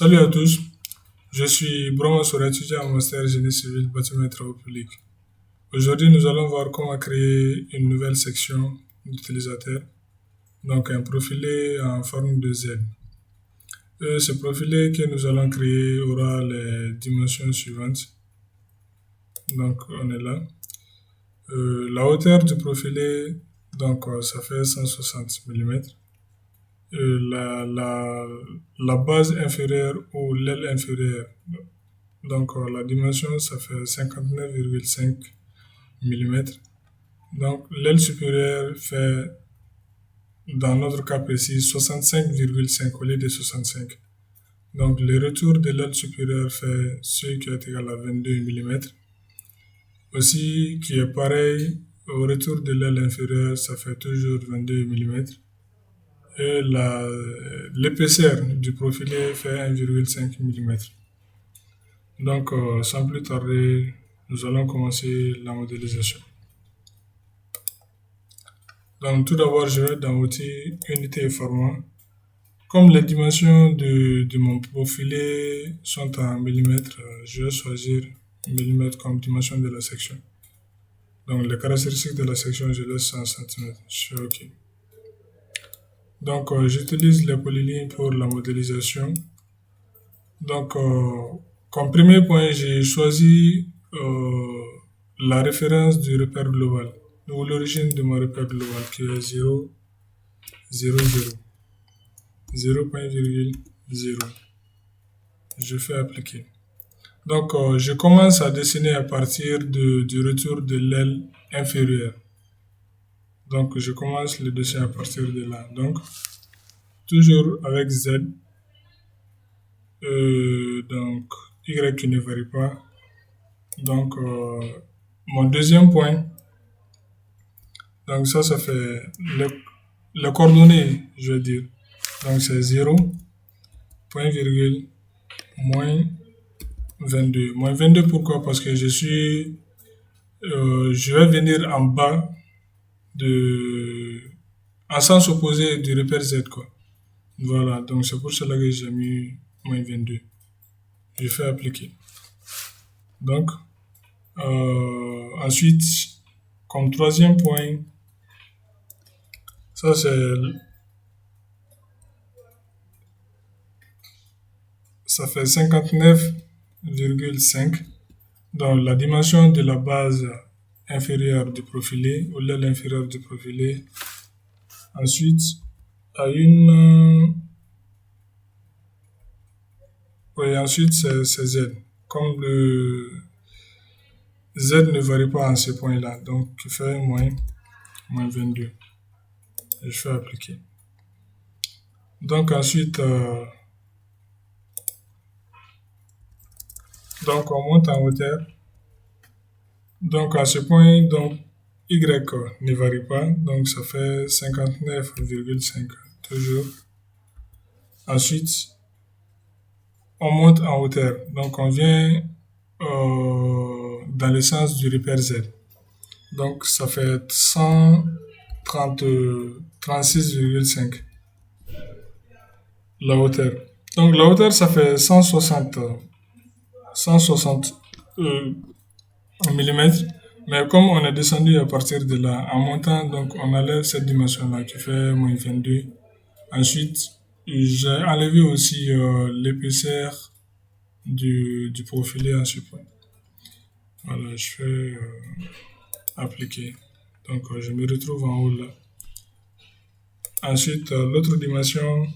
Salut à tous, je suis Brahma Soura, étudiant en master génie civil bâtiment et travaux publics. Aujourd'hui, nous allons voir comment créer une nouvelle section d'utilisateur, donc un profilé en forme de Z. Ce profilé que nous allons créer aura les dimensions suivantes. Donc, on est là. La hauteur du profilé, donc ça fait 160 mm. La base inférieure ou l'aile inférieure, donc la dimension, ça fait 59,5 mm. Donc l'aile supérieure fait, dans notre cas précis, 65,5 au lieu de 65. Donc le retour de l'aile supérieure fait ce qui est égal à 22 mm. Aussi, qui est pareil au retour de l'aile inférieure, ça fait toujours 22 mm. Et l'épaisseur du profilé fait 1,5 mm. Donc, sans plus tarder, nous allons commencer la modélisation. Donc, tout d'abord, je vais dans Outils, Unité et Format. Comme les dimensions de mon profilé sont en millimètres, je vais choisir millimètres comme dimension de la section. Donc, les caractéristiques de la section, je laisse 100 cm. Je fais OK. Donc, j'utilise les polylignes pour la modélisation. Donc, comme premier point, j'ai choisi la référence du repère global, ou l'origine de mon repère global qui est 0, 0, 0, 0.0. Je fais appliquer. Donc, je commence à dessiner à partir du retour de l'aile inférieure. Donc, je commence le dessin à partir de là. Donc, toujours avec Z. Donc, Y qui ne varie pas. Donc, mon deuxième point, donc ça fait les coordonnées, je veux dire. Donc, c'est 0, point virgule, moins 22. Moins 22, pourquoi? Parce que je vais venir en bas en sens opposé du repère Z, quoi. Voilà, donc c'est pour cela que j'ai mis moins 22. Je fais appliquer. Donc, ensuite, comme troisième point, ça fait 59,5. Donc, la dimension de la base inférieure du profilé, ou l'aile inférieure du profilé. Ensuite, ensuite c'est Z. Comme le Z ne varie pas en ce point-là, donc il fait moins 22. Et je fais appliquer. Donc ensuite, donc on monte en hauteur. Donc à ce point, donc Y ne varie pas, donc ça fait 59,5 toujours. Ensuite, on monte en hauteur, donc on vient dans le sens du repère Z. Donc ça fait 36,5 la hauteur. Donc la hauteur, ça fait 160 mm. Mais comme on est descendu à partir de là, en montant, donc on enlève cette dimension-là qui fait moins 22. Ensuite, j'ai enlevé aussi l'épaisseur du profilé en ce point. Voilà, je fais appliquer. Donc, je me retrouve en haut là. Ensuite, l'autre dimension,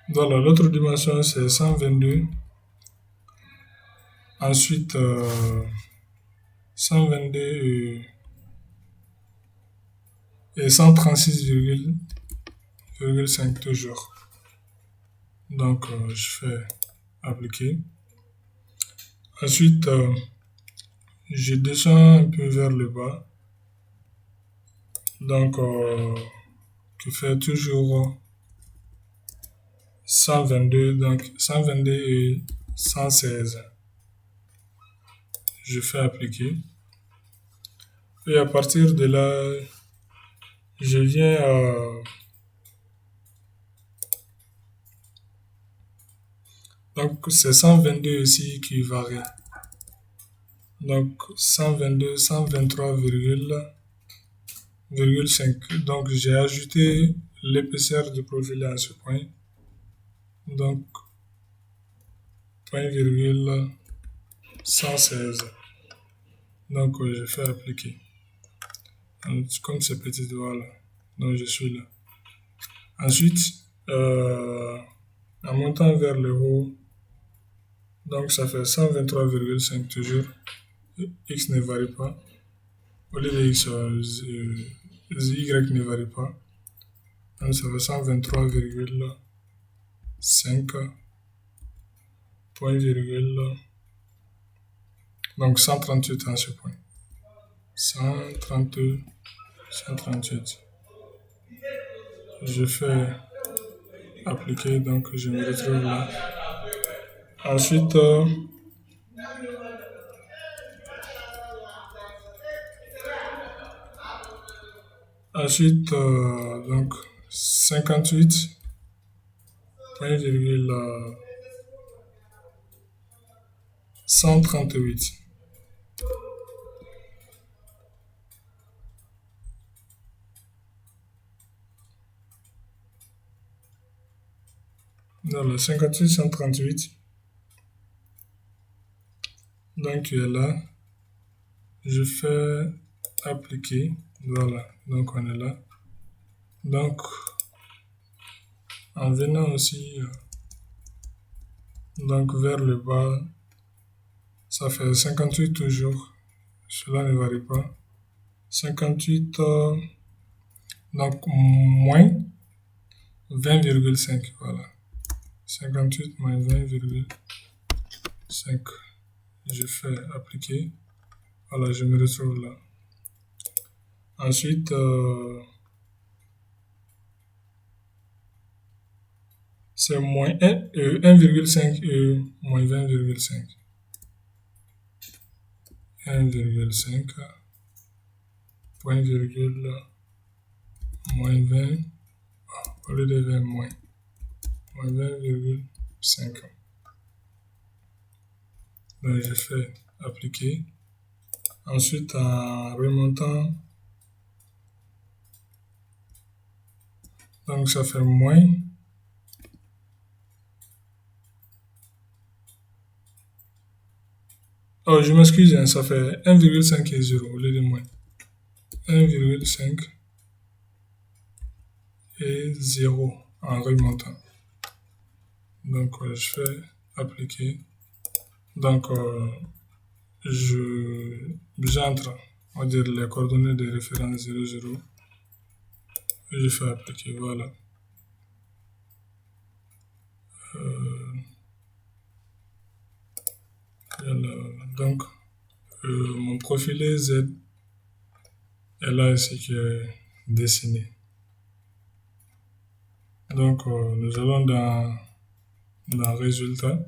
voilà, l'autre dimension c'est 122. Ensuite, 122 et 136,5 toujours. Donc, je fais appliquer. Ensuite, je descends un peu vers le bas. Donc, qui fait toujours 122, donc 122 et 116. Je fais appliquer. Et à partir de là, je viens à... Donc, c'est 122 ici qui varie. Donc, 122, 123,5. Donc, j'ai ajouté l'épaisseur du profil à ce point. Donc, point virgule 116. Donc, je fais appliquer. Comme ces petites doigts là. Donc, je suis là. Ensuite, en montant vers le haut, donc ça fait 123,5 toujours. X ne varie pas. Au lieu de X, Y ne varie pas. Donc, ça fait 123,5 point virgule. Donc, 138 en ce point. 132, 138. Je fais appliquer, donc je me retrouve là. Ensuite, donc 58, point virgule 138. Dans le 58, 138. Donc, tu es là. Je fais appliquer. Voilà. Donc, on est là. Donc, en venant aussi, donc vers le bas, ça fait 58 toujours. Cela ne varie pas. 58, donc moins 20,5. Voilà. 58 moins 20,5. Je fais appliquer. Voilà, je me retrouve là. Ensuite, c'est moins 1,5 et moins 20,5. 1,5 point virgule moins 20, au lieu de 20 moins 20,5. Donc je fais appliquer. Ensuite, en remontant, donc ça fait moins. Oh, je m'excuse, hein, ça fait 1,5 et 0 au lieu de moins. 1,5 et 0 en remontant. Donc, je fais appliquer. Donc, j'entre, on va dire, les coordonnées de référence 0, 0. Et je fais appliquer, voilà. Donc, mon profilé Z est là ici qui est dessiné. Donc, nous allons dans résultat.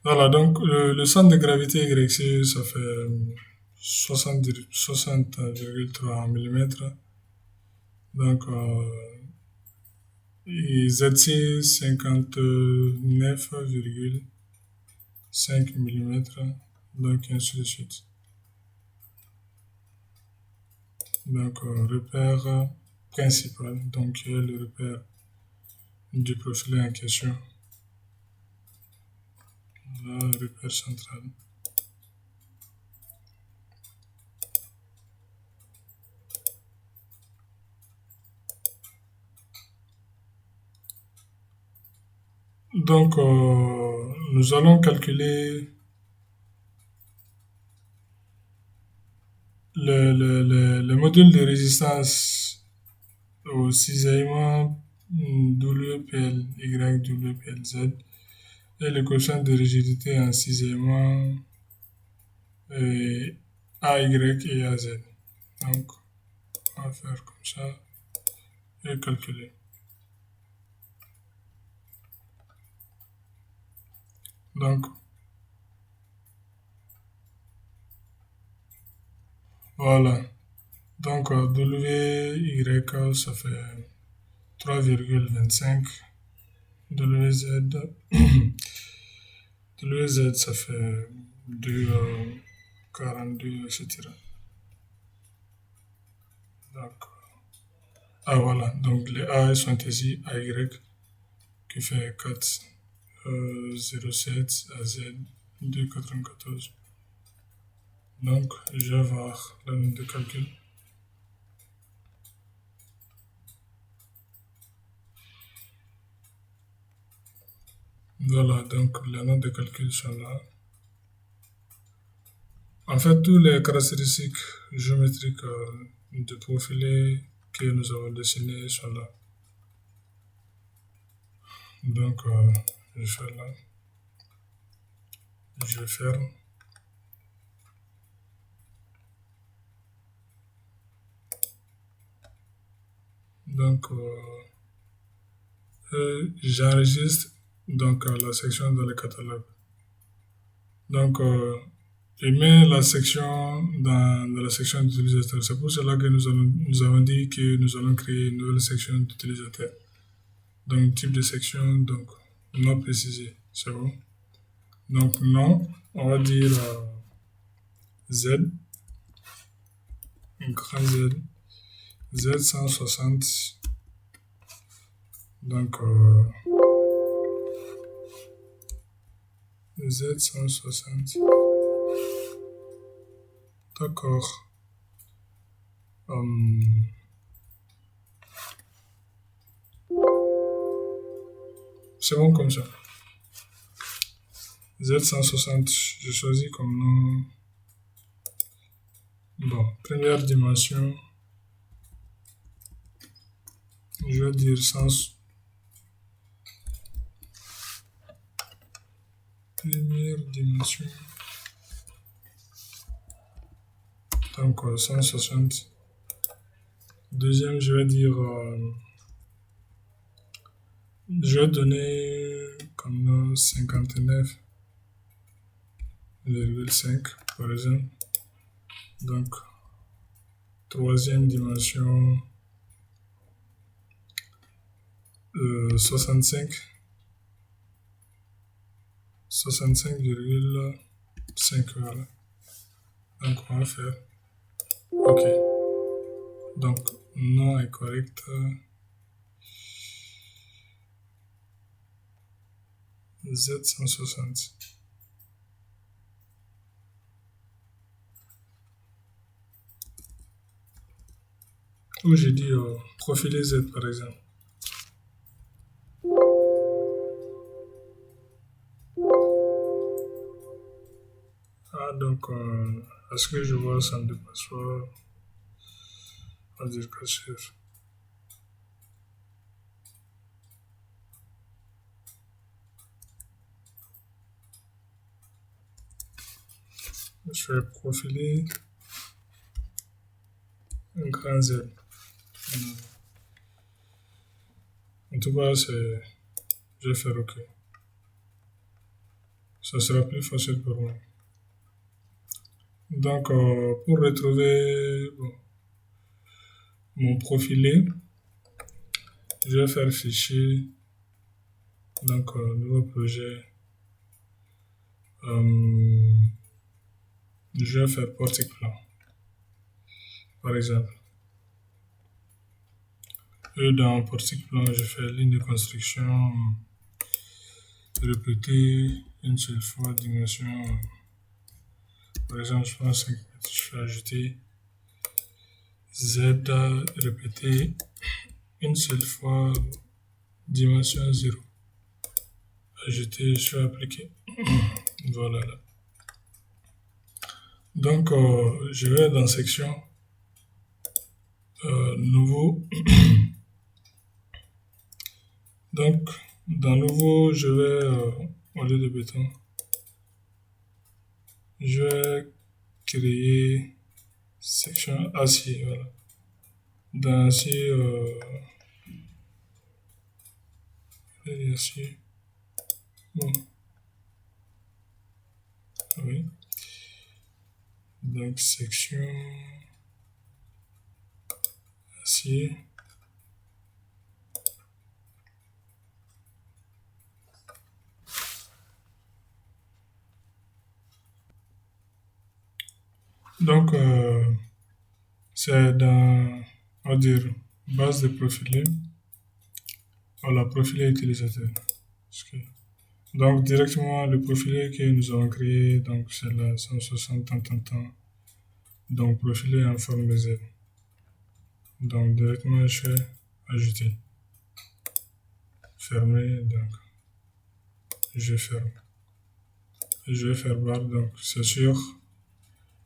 Voilà, donc le centre de gravité YC, ça fait 60,3 mm. Donc, et ZC 59,5 mm. Donc, ainsi de suite. Donc, repère principal, donc qui est le repère du profil en question. Là, repère central. Donc, nous allons calculer le module de résistance au cisaillement WPL, YWPLZ et le quotient de rigidité en cisaillement A, Y et A, Z. Donc, on va faire comme ça et calculer. Donc, voilà. Donc, W, Y, ça fait 3,25. WZ, WZ, ça fait 2,42, etc. Donc, ah voilà, donc les A sont ici, AY qui fait 4, 0,7, AZ 2,94. Donc, je vais voir la note de calcul. Voilà, donc les notes de calcul sont là. En fait, toutes les caractéristiques géométriques de profilé que nous avons dessinées sont là. Donc, je fais là, je ferme. Donc, j'enregistre donc la section dans le catalogue. Donc, je mets la section dans la section d'utilisateur. C'est pour cela que nous avons dit que nous allons créer une nouvelle section d'utilisateur. Donc, type de section, donc, non précisé. C'est bon. Donc, non, on va dire Z, un grand Z, Z160. Donc, Z160. D'accord. C'est bon comme ça. Z160, je choisis comme nom. Bon, première dimension, je vais dire première dimension, donc 160. Deuxième, je vais dire, je vais donner comme nom 59,5 par exemple. Donc, troisième dimension, 65,5, voilà. Donc, on va faire OK. Donc, nom est correct. Z160. Ou j'ai dit profilé Z par exemple. Ah, donc, à ce que je vois, ça ne dépasse pas, on va dire que sur. Je vais profiler un grand Z. En tout cas, je vais faire OK. Ça sera plus facile pour moi. Donc, pour retrouver mon profilé, je vais faire fichier, donc nouveau projet. Je vais faire portique plan, par exemple. Et dans portique plan, je fais ligne de construction, répéter une seule fois, dimension. Par exemple, je prends 5 mètres, je fais ajouter Z, répéter une seule fois, dimension 0. Ajouter, je fais appliquer. Voilà. Là. Donc, je vais dans section, nouveau. Donc, dans nouveau, je vais, au lieu de béton, je vais créer section acier, voilà. Dans acier, acier, bon, oui. Donc, section acier. Donc, c'est dans, on va dire, base de profilé. Voilà, profilé utilisateur. Donc, directement, le profilé que nous avons créé, donc c'est la 160 tant. Donc, profilé en forme de Z. Donc, directement, je fais ajouter. Fermer, donc, je ferme. Je vais faire barre, donc, c'est sur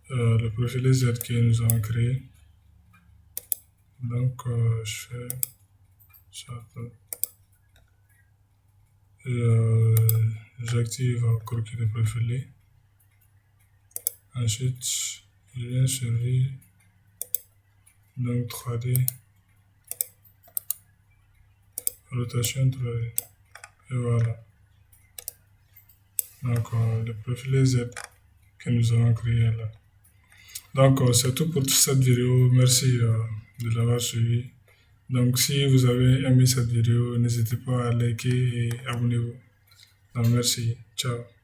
le profilé Z que nous avons créé. Donc, je fais ça. J'active croquis de profilé. Ensuite, je viens sur lui. Donc 3D. Rotation 3D. Et voilà. Donc le profilé Z que nous avons créé là. Donc c'est tout pour cette vidéo. Merci de l'avoir suivi. Donc si vous avez aimé cette vidéo, n'hésitez pas à liker et abonnez-vous. Donc merci. Ciao.